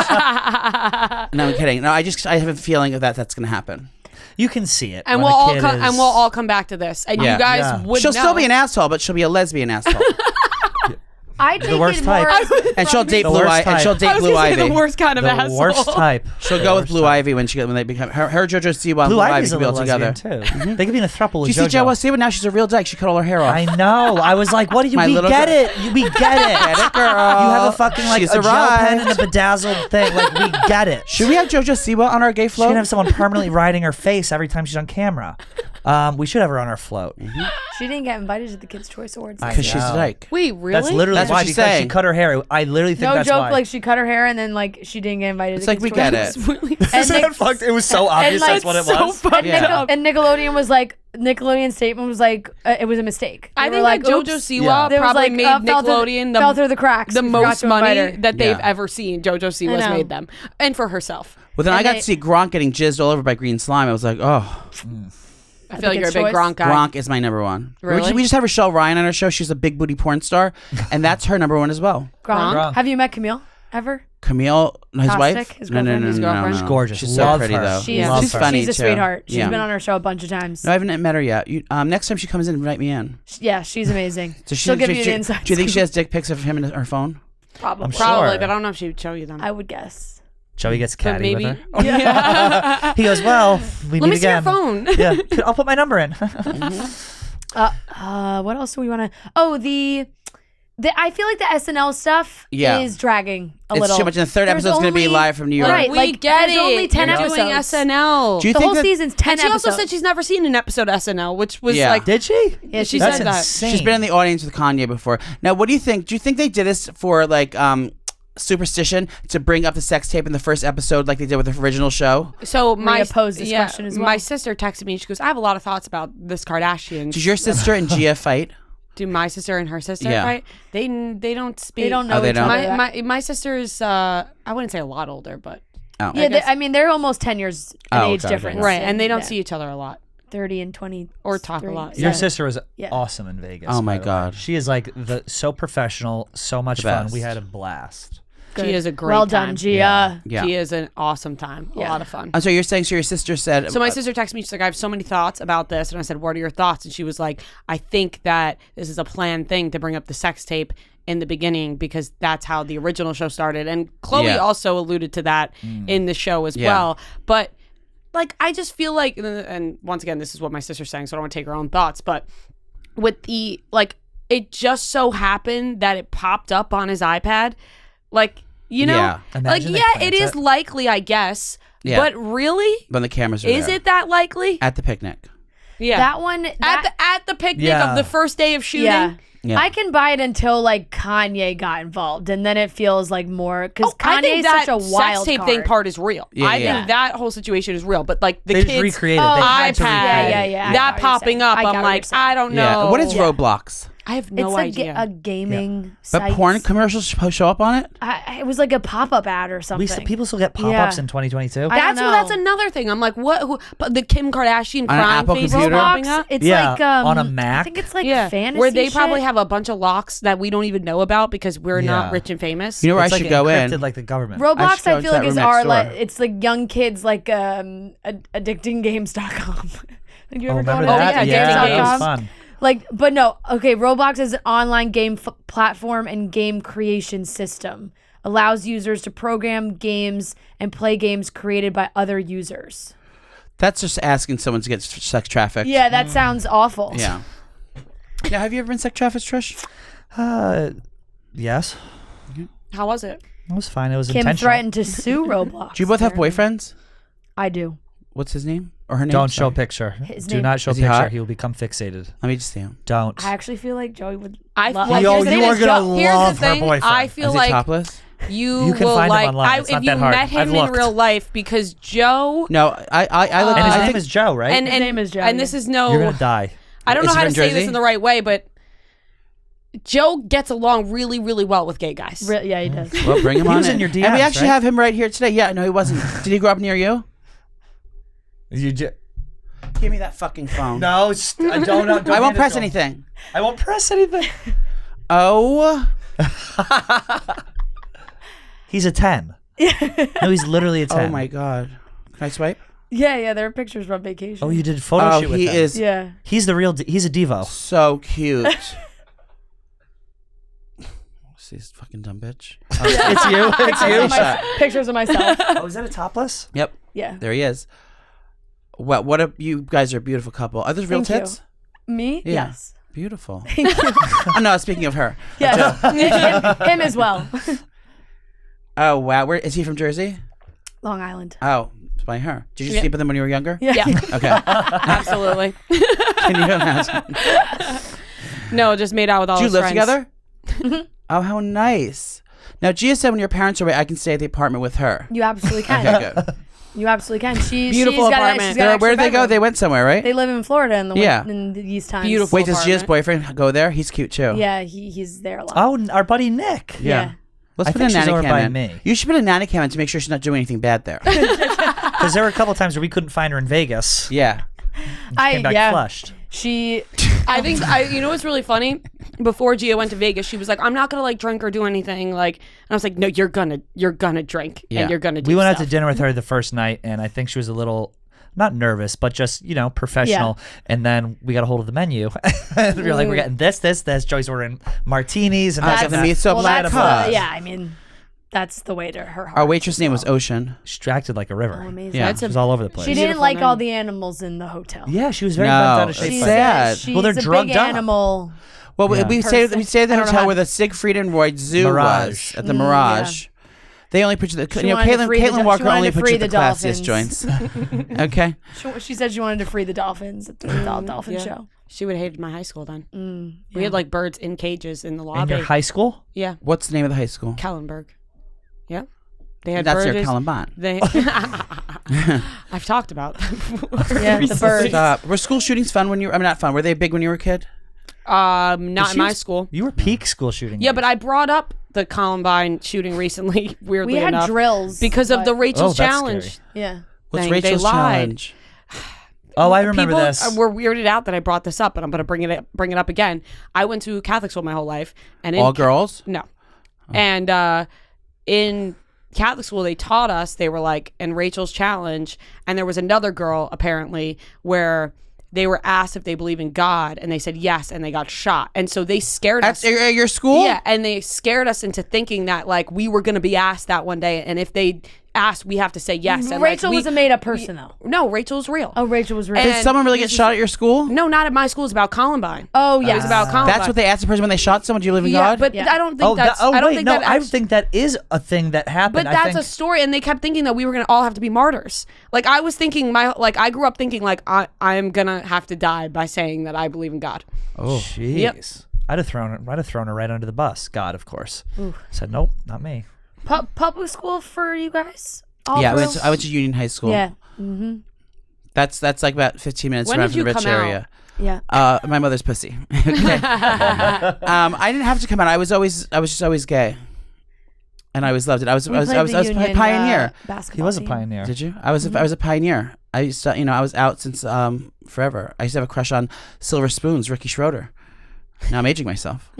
no, I'm kidding. No, I have a feeling that that's going to happen. You can see it. And when we'll a all kid come is- and we'll all come back to this. And Yeah. you guys Yeah. would She'll know. still be an asshole, but she'll be a lesbian asshole, I take worst it more type. as and she'll date The Blue worst Ivy. And type. she'll I date was Blue gonna say Ivy. the worst kind of the asshole. worst type. She'll The go with worst Blue type. Ivy when they become her JoJo Siwa and Blue Blue Ivy Ivy's a can be all little together. lesbian too. They could be in a throuple Do with you see JoJo. JoJo Siwa? Now she's a real dyke. She cut all her hair off. I know. I was like, what do you? My We little get girl. it. We get it. Get it, girl. You have a fucking like She's a gel pen arrived. and a bedazzled thing. Like we get it. Should we have JoJo Siwa on our gay She float? can have someone permanently riding her face every time she's on camera. We should have her on our float. She didn't get invited to the Kids' Choice Awards. I Because she's a know. dyke. Wait, really? That's literally That's what why she's because she saying. cut her hair. I literally think No that's joke, why. like she cut her hair and then like she didn't get invited. It's to like, Kids' we get Choice it. It's really And Nick- fucked. It was so obvious like, that's what it so was. fucked Yeah. up. And Nickelodeon was like, Nickelodeon's statement was like, it was a mistake. I They think were like, that JoJo oops. Siwa Yeah. There was, probably like, made fell through- Nickelodeon fell through the cracks. the We forgot most to invite money her. that they've Yeah. ever seen. JoJo Siwa's know. made them, and for herself. Well, then And I got they- to see Gronk getting jizzed all over by green slime. I was like, oh, I feel like you're a Kids' big Choice? Gronk guy. Gronk is my number one. Really? We just have Rochelle Ryan on our show. She's a big booty porn star, and that's her number one as well. Gronk. Gronk. Have you met Camille ever? Camille, his Kostic, wife. his No, girlfriend? His girlfriend. no. She's gorgeous. She's so Love pretty her. though. She's funny she's a too. sweetheart. She's Yeah. been on our show a bunch of times. No, I haven't met her yet. Next time she comes in, invite me in. Yeah, she's amazing. So She'll give you the inside Do you think she scoop. has dick pics of him in her phone? Probably. I'm Probably, Sure. but I don't know if she would show you them. I would guess. Joey gets But catty maybe. with her. Yeah. He goes, well, we Let meet me see your again. phone. Yeah, I'll put my number in. What else do we want to? Oh, the I feel like the SNL stuff Yeah. is dragging a It's little. too much. And the third There's episode's going to be only- live from New York. Right, We like, get there's it. only 10 You're doing episodes. SNL. Do you the think whole that, season's 10 and she episodes. also said she's never seen an episode of SNL, which was Yeah. like, Did she? Yeah, she That's said That's that. insane. she's been in the audience with Kanye before. Now, what do you think? Do you think they did this for like superstition to bring up the sex tape in the first episode like they did with the original show? so my posed this question as well. My sister texted me. She goes, "I have a lot of thoughts about this Kardashians." Did your sister and Gia fight? Do my sister and her sister Yeah. fight? They don't speak. They don't know Oh, they each don't? other. My sister is I wouldn't say a lot older, but Oh. Yeah, guess- I mean they're almost 10 years in Oh, age okay, difference. right, and they don't Yeah. see each other a lot 30 and 20 or talk a lot. Your Yeah. sister was Yeah. awesome in Vegas. Oh, my by the way. God. She is like so professional, so much The fun. best. We had a blast. She is a great Well time. done, Gia. Yeah. She is an awesome time. A Yeah. lot of fun. So you're saying your sister said. So my sister texted me. She's like, "I have so many thoughts about this," and I said, "What are your thoughts?" And she was like, "I think that this is a planned thing to bring up the sex tape in the beginning because that's how the original show started." And Chloe Yeah. also alluded to that in the show as Yeah. well. But like, I just feel like, and once again, this is what my sister's saying, so I don't want to take her own thoughts, but with the like, it just so happened that it popped up on his iPad, like. You know, Yeah. like, Imagine they yeah, plant it is it. likely, I guess. Yeah. But really, when the cameras are is there. it that likely? At the picnic. Yeah. That one at the picnic Yeah. of the first day of shooting. yeah. Yeah. I can buy it until like Kanye got involved, and then it feels like more because I Kanye think is that such a wild sex tape card. thing part is real. Yeah, I yeah. think that whole situation is real. But like the They just kids recreated. Oh, They iPad, had to recreate it. yeah. I got that what you're popping saying. up, I got I'm what like, you're saying. I don't know. Yeah. What is Yeah. Roblox? I have no It's idea. a gaming But site. porn commercials show up on it? It was like a pop-up ad or something. People still get pop-ups Yeah. in 2022. I don't know. That's another thing. I'm like, what? Who, but the Kim Kardashian On an crime Apple face is computer? popping up. It's Yeah, like on a I Mac. think it's like Yeah, fantasy where they probably shit. have a bunch of locks that we don't even know about because we're not Yeah. rich and famous. You know where It's I like should go encrypted in? like the government. Roblox. I I should feel go like to is that room our next like door. it's like young kids like addictinggames.com. Did you ever go remember to that? yeah, Yeah, Games. that was fun. Like, but no, okay. Roblox is an online game platform and game creation system. Allows users to program games and play games created by other users. That's just asking someone to get sex trafficked. Yeah, that sounds awful. Yeah. Now, have you ever been sex trafficked, Trish? Yes. How was it? It was fine. It was Kim intentional. threatened to sue Roblox. Do you both have boyfriends? I do. What's his name? Or her name? Don't show Sorry. picture. His Do name- not show Is he picture. hot? He will become fixated. Let me just see him. Don't. I actually feel like Joey would. I love- well, Yo, here's the you thing are is, gonna here's the love her thing, boyfriend. I feel Is he like topless? you can will find him like online. It's if not you that hard. met him I've in looked. real life because Joe No, I look. and his I name think is Joe, right? and His name is Joe, and yeah. this is no You're gonna die. I don't Is know he how to from say this Jersey? in the right way, but Joe gets along really, really well with gay guys. Yeah, he does. well, bring him He on. was in in. your And we DMs, actually right? have him right here today. Yeah, no, he wasn't. Did he grow up near you? Give me that fucking phone. No, I don't. I won't press anything. I won't press anything. Oh, He's a 10. No, he's literally a 10. oh my God. Can I swipe? Yeah, there are pictures from vacation. Oh, you did a photo Oh, shoot with he him. is Yeah. He's the real. He's a Devo. so cute. See this fucking dumb bitch. It's you. It's you. Pictures of myself. Oh, is that a topless? Yep, Yeah. there he is. Well, what a you guys are a beautiful couple. Are those real Thank you. tits? Me? Yeah. Yes. Beautiful. Oh no, speaking of her. Yes. him as well. Oh wow, where is he from? Jersey? Long Island. Oh, it's by her. Did you Yeah. sleep with him when you were younger? Yeah. Okay. Absolutely. Can you imagine? No, just made out with all Do you his live friends. together? Oh, how nice. Now, Gia said when your parents are away, I can stay at the apartment with her. You absolutely can. Okay, good. You absolutely can. Beautiful she's got apartment. She's got an Where did extra they go? bedroom. They went somewhere, right? They live in Florida in the Yeah. in these times. Beautiful. Wait, does Gia's apartment. boyfriend go there? He's cute too. Yeah, he's there a lot. Oh, our buddy Nick. Yeah. Let's I put think a she's nanny over cam by in. me. You should put a nanny cam in to make sure she's not doing anything bad there. Because there were a couple times where we couldn't find her in Vegas. Yeah. Came back flushed. She I think you know what's really funny? before Gia went to Vegas, she was like, I'm not gonna like drink or do anything. Like, and I was like, no, you're gonna drink and you're gonna do We went out stuff. to dinner with her the first night, and I think she was a little not nervous, but just professional. And then we got a hold of the menu. We were like, we're getting this. Joey's ordering martinis and I got the meat so black cup. yeah, I mean, that's the way to her heart. Our waitress name was Ocean. She acted like a river. Oh, amazing. Yeah. She was all over the place. She didn't Beautiful like name. all the animals in the hotel. Yeah, she was very No, bent out of shape. it's by sad. that. She's Well, they're a drugged big up. animal. Well, Yeah. we stayed at the I don't know hotel how- where the Siegfried and Roy Zoo Mirage. was at the Mirage. They only put the She wanted to free Caitlin the- Walker she wanted only to put free you at the the classiest dolphins. joints. Okay. She said she wanted to free the dolphins at the dolphin Yeah. show. She would have hated my high school then. We had like birds in cages in the In lobby. your high school? Yeah, What's the name of the high school? Kallenberg. Yeah, they had That's birds. your Columbine. They. I've talked about that before. Yeah, the birds. Stop. Were school shootings fun when you? I mean, not fun. Were they big when you were a kid? Not in my was- school. You were peak school shooting. Yeah, age. but I brought up the Columbine shooting recently. Weirdly We had enough, drills because of but- the Rachel's that's Challenge. scary. Yeah. What's thing. They Rachel's lied. challenge? Oh, I remember People this. were weirded out that I brought this up, but I'm going to bring it up again. I went to Catholic school my whole life, and in All girls? No, and in Catholic school they taught us, they were like in Rachel's Challenge, and there was another girl apparently where they were asked if they believe in God, and they said yes, and they got shot, and so they scared At us. your school? Yeah, and they scared us into thinking that like we were going to be asked that one day, and if they asked, we have to say yes. And Rachel like, was a made up person, though. no, Rachel's real. Oh, Rachel was real. And- Did someone really get shot at your school? No, not at my school. It's about Columbine. Oh, It yes. was about Columbine. That's what they asked the person when they shot someone. Do you believe in Yeah, God? but Yeah. I don't think that's. I don't wait, think no, that. I think that is a thing that happened. But I that's think, a story, and they kept thinking that we were gonna all have to be martyrs. Like I was thinking, I grew up thinking like I am gonna have to die by saying that I believe in God. Oh, jeez. Yep. I'd have thrown her right under the bus. God, of course. Said nope, not me. Public school for you guys? All Yeah, through? I went to Union High School. Yeah. That's like about 15 minutes When around did from the you rich come out? area. Yeah. My mother's pussy. Okay. I didn't have to come out. I was just always gay, and I always loved it. I was We a played the Union, pioneer. Basketball He was a team. pioneer. Did you? I was a pioneer. I used to, I was out since forever. I used to have a crush on Silver Spoons, Ricky Schroeder. Now I'm aging myself.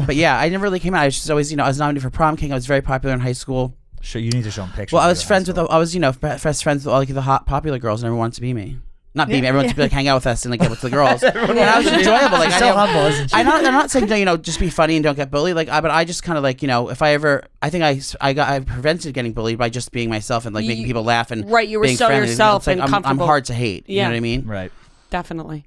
But yeah, I never really came out. I was just always, I was nominated for prom king. I was very popular in high school. Sure, you need to show him pictures. Well, I of was your friends high with, school. I was, best friends with all like the hot popular girls, and everyone wanted to be me. Not be me. Everyone wanted to like hang out with us and like get with the girls. And I was enjoyable. Like She's I so know- humble, isn't she? I'm not saying just be funny and don't get bullied. Like, but I just kind of like if I ever, I think I prevented getting bullied by just being myself and like making people laugh and Right, you were being so friendly. yourself It's like and I'm comfortable. hard to hate. You Yeah. know what I mean? Right. Definitely.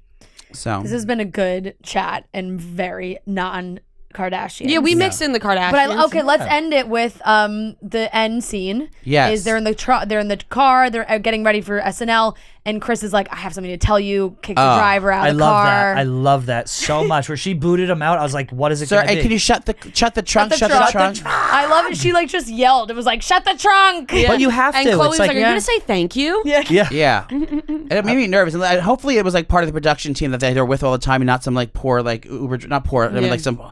So This has been a good chat and very non-Kardashian. Yeah, we mixed in the Kardashians. But let's end it with the end scene. Yes. Is they're in the they're in the car, they're getting ready for SNL, and Chris is like, I have something to tell you. Kicks the driver out I of the love car. that. I love that so much. Where she booted him out, I was like, "What is it Sir, going to hey, be?" can you shut the trunk? Shut trunk. the trunk. I love it. She like just yelled. It was like, shut the trunk. Yeah. But you have and to. Chloe It's was like, like, "Are you gonna say thank you?" Yeah. yeah. Yeah, and it made me nervous. And hopefully, it was like part of the production team that they were with all the time, and not some like poor like Uber, not poor. I mean, Yeah. like some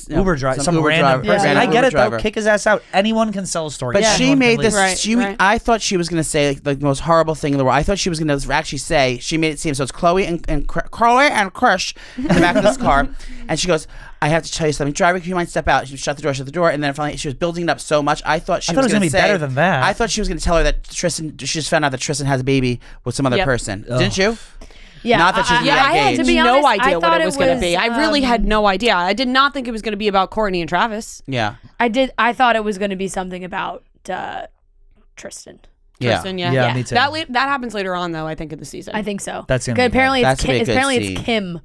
Uber driver, some Uber random driver- person. random I get Uber it driver. though. Kick his ass out. Anyone can sell a story. But Anyone she can made leave. this. Right, right. I thought she was gonna say like the most horrible thing in the world. I thought she was gonna actually say. She made it seem so. It's Chloe and Krish in the back of this car, and she goes, "I have to tell you something, driver. Can you mind step out?" She shut the door, and then finally she was building it up so much. I thought she I thought was it was gonna gonna be say, better than that. I thought she was gonna tell her that Tristan. She just found out that Tristan has a baby with some other Yep. person. Didn't you? Yeah. Not that she's gonna Yeah, get I had engaged. to be no honest, idea I what thought it was going to be. I really had no idea. I did not think it was going to be about Courtney and Travis. Yeah. I thought it was going to be something about Tristan. Tristan, yeah. Yeah, me too. That happens later on, though, I think, in the season. I think so. That's gonna good. be Apparently, That's it's gonna be a good apparently scene. it's Kim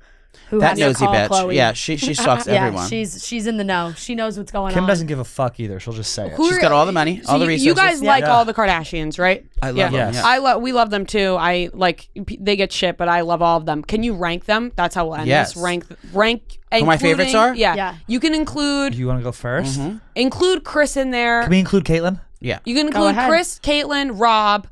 who That has to nosy call bitch. Chloe. Yeah, she stalks Yeah, everyone. she's in the know. She knows what's going Kim on. doesn't give a fuck either. She'll just say it. She's got all the money, all the you, resources. you guys like Yeah. all the Kardashians, right? I love them. Yes. Yeah. We love them too. I like they get shit, but I love all of them. Can you rank them? That's how we'll end Yes. this. Rank. Who my favorites including- are? Yeah. Yeah. You can include Do you want to go 1st? include Chris in there. Can we include Caitlyn? Yeah. You can include ahead. Chris, Caitlyn, Rob,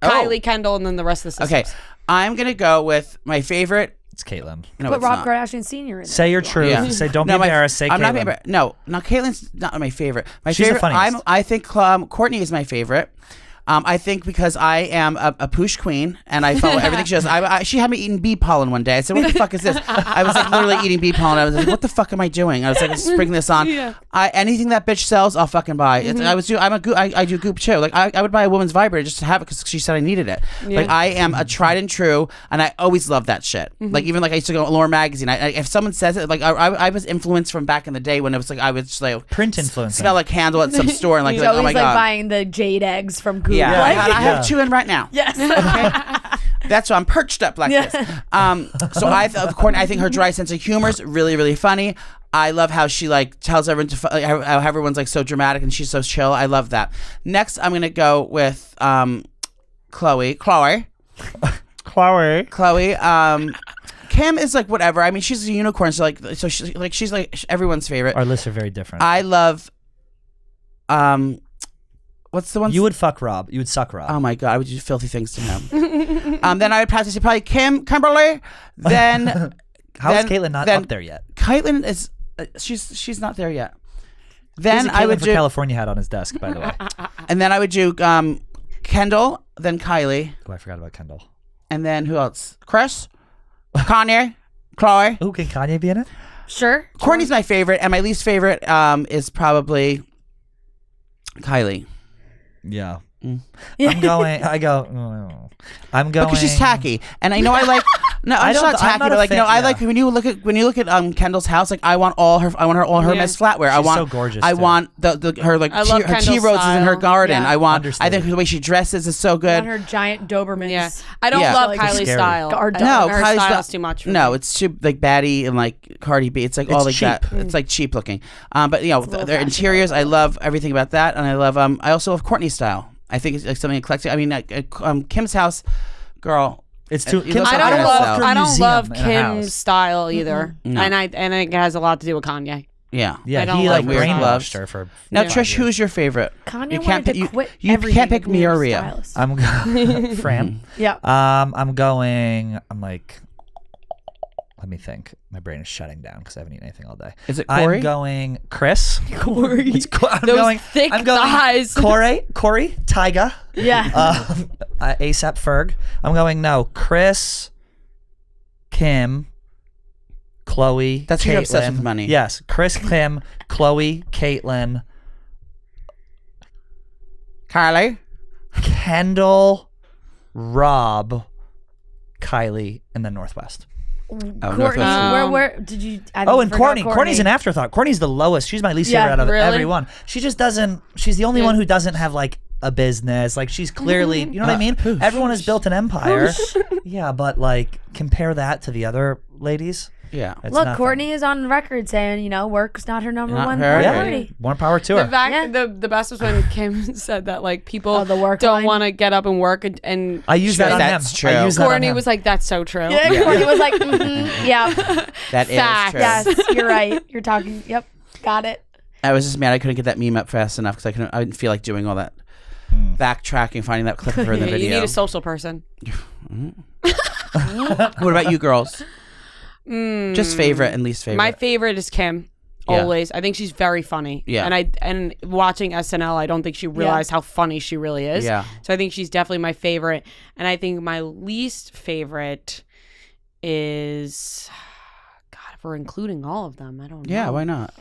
Oh. Kylie, Kendall, and then the rest of the sisters. Okay, I'm gonna go with my favorite. It's Caitlyn. No, Put it's Rob not. Kardashian Sr. in Say your there. truth. Yeah. Say don't be No, embarrassed. Say I'm not Caitlyn. favorite. No, Caitlin's not my favorite. My She's the favorite. funniest. I think Courtney is my favorite. I think because I am a poosh queen and I follow everything she does. She had me eating bee pollen one day. I said, "What the fuck is this?" I was like literally eating bee pollen. I was like, "What the fuck am I doing?" I was like, "Spring this on." Yeah. Anything that bitch sells, I'll fucking buy. I do Goop too. Like I would buy a woman's vibrator just to have it because she said I needed it. Yeah. Like I am a tried and true, and I always love that shit. Like even like I used to go to Lore magazine. If someone says it, like I was influenced from back in the day when it was like I would just like Print influence. smell a candle at some store and like, Joey's oh my like god. buying the jade eggs from Google. Yeah, Like, I have 2 in right now. yes. That's why I'm perched up like this. So I think her dry sense of humor is really, really funny. I love how she like tells everyone how everyone's like so dramatic and she's so chill. I love that. Next, I'm gonna go with Chloe. Kim is like whatever. I mean, she's a unicorn, so she's like everyone's favorite. Our lists are very different. I love. What's the one? You would fuck Rob. You would suck Rob. Oh my god, I would do filthy things to him. Then I would probably Kimberly. Then How is Caitlyn not up there yet? Caitlyn is she's not there yet. Then I would do do California hat on his desk, by the way. and then I would do Kendall, then Kylie, Oh, I forgot about Kendall. and then who else? Chris, Kanye, Chloe. Oh, can Kanye be in it? Sure. Courtney's my favorite, and my least favorite is probably Kylie. Yeah. I'm going Because she's tacky, and I know I like. No, I'm she's not- not I'm tacky, not but a like fan- I yeah. like when you look at Kendall's house. Like I want all her Hermes flatware. I She's want so gorgeous, I too. want her like I love her tea Kendall's roses in her style. garden. Yeah. I want. I Understated. think the way she dresses is so good. On her giant Dobermans. Yeah, I don't Yeah. love Like, Kylie's scary. style. Or No, her Kylie's style's not- too much. For No, me. it's too like baddie and like Cardi B. It's like all It's like cheap. that. It's like cheap looking. But you know little their interiors. I love everything about that, and I love. I also love Courtney's style. I think it's like something eclectic. I mean, Kim's house, girl. It's too. You Kim's look I at don't her love. herself. I don't Museum love in a Kim's house. style either, No. and I think it has a lot to do with Kanye. Yeah. Yeah, I don't he like like weird brainwashed gloves. her for. Now, Yeah. Trish, who's your favorite? Kanye You wanted can't to pick- quit you everything can't pick to be a me or Rhea. stylist. Fran. Yeah. I'm going. I'm like. Let me think. My brain is shutting down because I haven't eaten anything all day. Is it Corey? I'm going Chris. Corey. I'm Those going thick I'm going thighs. Corey, Tyga. Yeah. ASAP Ferg. I'm going Chris, Kim, Chloe. That's who you're obsessed Caitlyn. with money. Yes, Chris, Kim, Chloe, Caitlyn, Carly? Kendall, Rob, Kylie, and then Northwest. Courtney, Northwest. where did you? I Oh, and forgot Courtney. Courtney's an afterthought. Courtney's the lowest. She's my least Yeah, favorite out of really? everyone. She just doesn't. She's the only one who doesn't have like a business. Like she's clearly, you know what I mean? Everyone has built an empire. Yeah, but like compare that to the other ladies. Yeah. It's Look, nothing. Courtney is on record saying, work's not her number Not one her. priority. Yeah, more power to The her. fact, Yeah. the best was when Kim said that like people Oh, the work don't line? want to get up and work and I use that on That's him. true. I use that on Courtney him. was like, "That's so true." Yeah, Courtney was like, yeah, That is Facts. true. yes, you're right. You're talking. Yep, got it. I was just mad I couldn't get that meme up fast enough because I didn't feel like doing all that backtracking, finding that clip of her in the Yeah, you video. need a social person. What about you girls? Just favorite and least favorite. My favorite is Kim. Yeah. Always, I think she's very funny. Yeah. And watching SNL, I don't think she realized how funny she really is. Yeah. So I think she's definitely my favorite. And I think my least favorite is, God, if we're including all of them, I don't know. Yeah, why not?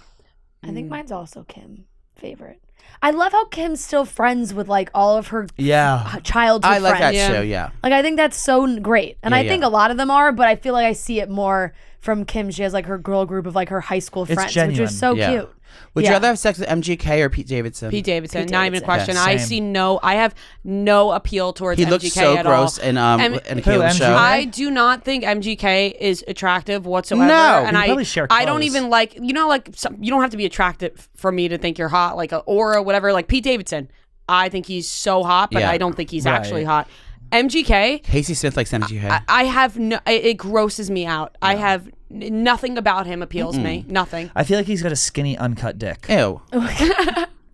I think mine's also Kim favorite. I love how Kim's still friends with like all of her Yeah. childhood I like that friends. Yeah. too, yeah. Like I think that's so great, and Yeah, I think yeah. a lot of them are, but I feel like I see it more from Kim. She has like her girl group of like her high school friends, which genuine. is so Yeah. cute. Would you Yeah. rather have sex with MGK or Pete Davidson? Pete Davidson, Pete not even a Davidson. question. Yeah, I have no appeal towards He MGK looks so at gross all. in And- Caleb's MGK? show. I do not think MGK is attractive whatsoever. No. and You I probably share I don't clothes. even like you don't have to be attractive for me to think you're hot, like a aura, whatever. Like Pete Davidson, I think he's so hot, but Yeah. I don't think he's Right. actually hot. MGK, Casey Smith likes MGK. I have no. It grosses me out. I have nothing about him appeals me. Nothing. I feel like he's got a skinny, uncut dick. Ew.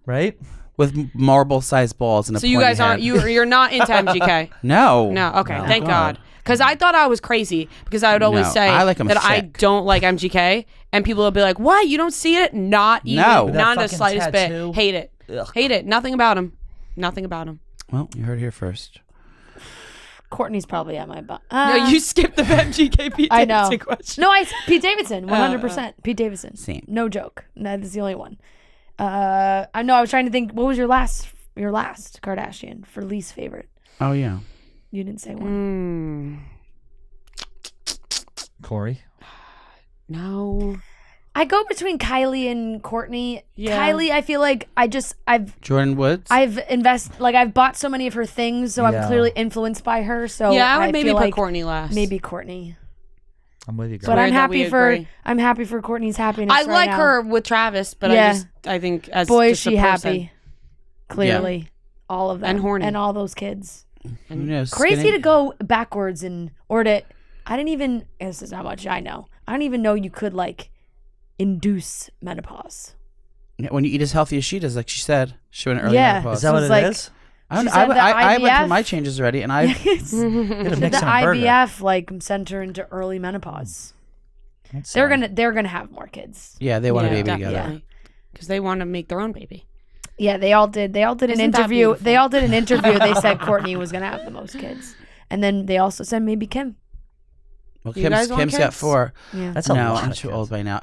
Right? With marble-sized balls and a So you pointy guys aren't head. you're not into MGK. No. No, okay, No. thank God. Because I thought I was crazy because I would always No, say I like 'em that I thick. don't like MGK, and people would be like, "What? You don't see it? Not even, No. not That the fucking slightest tattoo. bit. Hate it, Ugh. hate it. Nothing about him. Nothing about him." Well, you heard it here first. Kourtney's probably at my butt. No, you skipped the MGK Pete I know. Davidson question. No, I said Pete Davidson, 100%. Pete Davidson. Same. No joke. That is the only one. I know. I was trying to think. What was your last Kardashian for least favorite? Oh yeah. You didn't say one. Corey. No. I go between Kylie and Kourtney. Yeah. Kylie, I feel like Jordan Woods. I've bought so many of her things, so Yeah. I'm clearly influenced by her. So Yeah, I would maybe feel put like Kourtney last. maybe Kourtney. I'm with you, girl. But weird I'm that we happy agree. for Kourtney's happiness. I right like now. her with Travis, but Yeah. I think as Boy, is just a she person- happy. Clearly, all of them And horny. and all those kids. Who knows? Crazy Skinny- to go backwards I didn't even. This is how much I know. I don't even know you could like induce menopause. Yeah, when you eat as healthy as she does, like she said, she went early Yeah. menopause. Is that what it's it like- is? I, don't, she I, said the I went IVF through my changes already, and I Gotta mix the in a burger. IVF like sent her into early menopause. That's They're sad. gonna have more kids. yeah, they want a baby definitely. together. Because they want to make their own baby. Yeah, they all did. They all did an Isn't that interview. beautiful? They all did an interview. They said Kourtney was gonna have the most kids, and then they also said maybe Kim. Well, You guys Kim's want got kids? 4. Yeah. That's a No, lot I'm of too kids. old by now.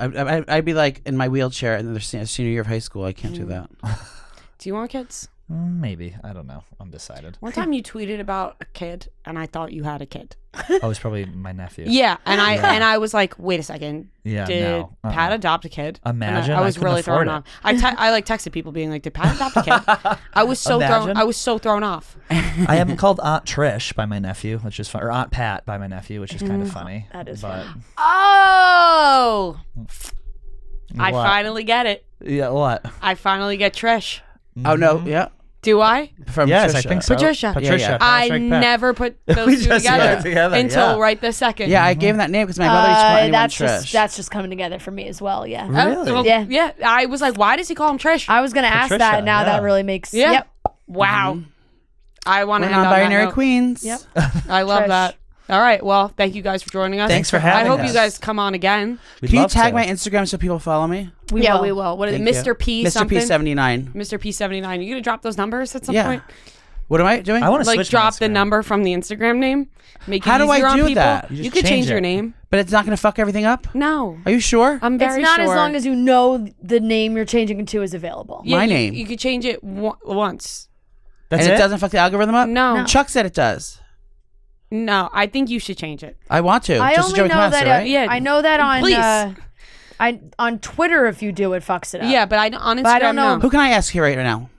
I'd be like in my wheelchair in the senior year of high school. I can't do that. Do you want kids? Maybe. I don't know. Undecided. One time you tweeted about a kid, and I thought you had a kid. Oh, it's probably my nephew. Yeah, and I was like, wait a second. Yeah, Did no. Pat adopt a kid? And Imagine, I I was couldn't really afford thrown it. off. I like texted people being like, did Pat adopt a kid? I was so thrown. Imagine. I was so thrown off. I am called Aunt Trish by my nephew, which is fun, or Aunt Pat by my nephew, which is kind of funny. That is but, funny. Oh, I What? finally get it. Yeah, what? I finally get Trish. Oh no, yeah, Do I? from Yes, Trisha. I think so. Patricia. Patricia. Yeah, yeah. I Patrick Pat. never put We those two just said together, it together, until yeah. right this second. Yeah, I gave him that name because my brother used to call anyone Trish. that's just coming together for me as well. Yeah. Oh, Really? well, Yeah. Yeah. I was like, why does he call him Trish? I was gonna ask Patricia, that. Now yeah. that really makes. Yeah. Yep. Wow. I want to We're end on that non-binary note. queens. Yep. I love Trish. that. All right. Well, thank you guys for joining us. Thanks for I having hope us. you guys come on again. We'd Can you love tag to. my Instagram so people follow me? We will. What is it? Thank you. Mr. P Mr. something? P79. Mr. P79. You gonna drop those numbers at some Yeah. point? What am I doing? I want to Like switch my drop the Instagram. number from the Instagram name. Make it How do I easier on do people. that? You You just could change change your it. name. But it's not going to fuck everything up? No. Are you sure? I'm It's very not sure. as long as you know the name you're changing it to is available. Yeah, My you- name. You could change it once. That's and it? it doesn't fuck the algorithm up? No. Chuck said it does. No. I think you should change it. I want to. I just only Joey know Camassa, that. right? Yeah. I know that on. Please. On Twitter, if you do, it fucks it up. Yeah, but on Instagram, But I don't know. no. Who can I ask here right now?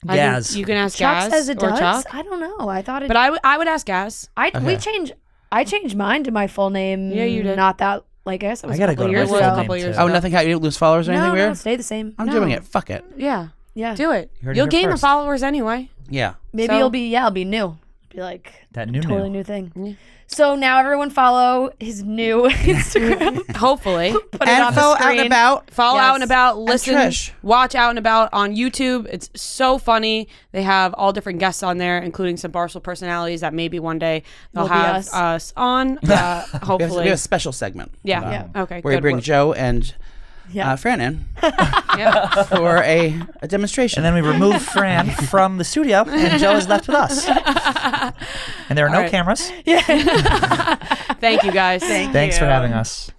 I think Gaz. you can ask Chuck Gaz says it or does. Chuck. I don't know. I thought it. But I would ask Gaz. Okay. I changed mine to my full name. Yeah, you did. Not that. Like I guess it was I gotta a couple go to my years full ago. name, A couple years too. Oh, ago. nothing. You didn't lose followers or anything No, weird? stay the same. I'm No. doing it. Fuck it. Yeah. Yeah. Do it. You heard it You'll here gain the first. followers anyway. Yeah. Maybe So- it'll be new. Be like That new totally new thing. Yeah. So now everyone follow his new Instagram. Hopefully. Put it on And the follow out screen. and about. Follow Yes. Out and About. Listen. Trish. Watch Out and About on YouTube. It's so funny. They have all different guests on there, including some Barstool personalities that maybe one day they'll Will be have us. us on. We have Hopefully. a special segment. Yeah. Okay. Where you good bring work. Joe and Yeah. Fran in Yeah. for a demonstration. And then we remove Fran from the studio, and Joe is left with us. And there are no right. cameras. Thank you guys. Thanks for having us.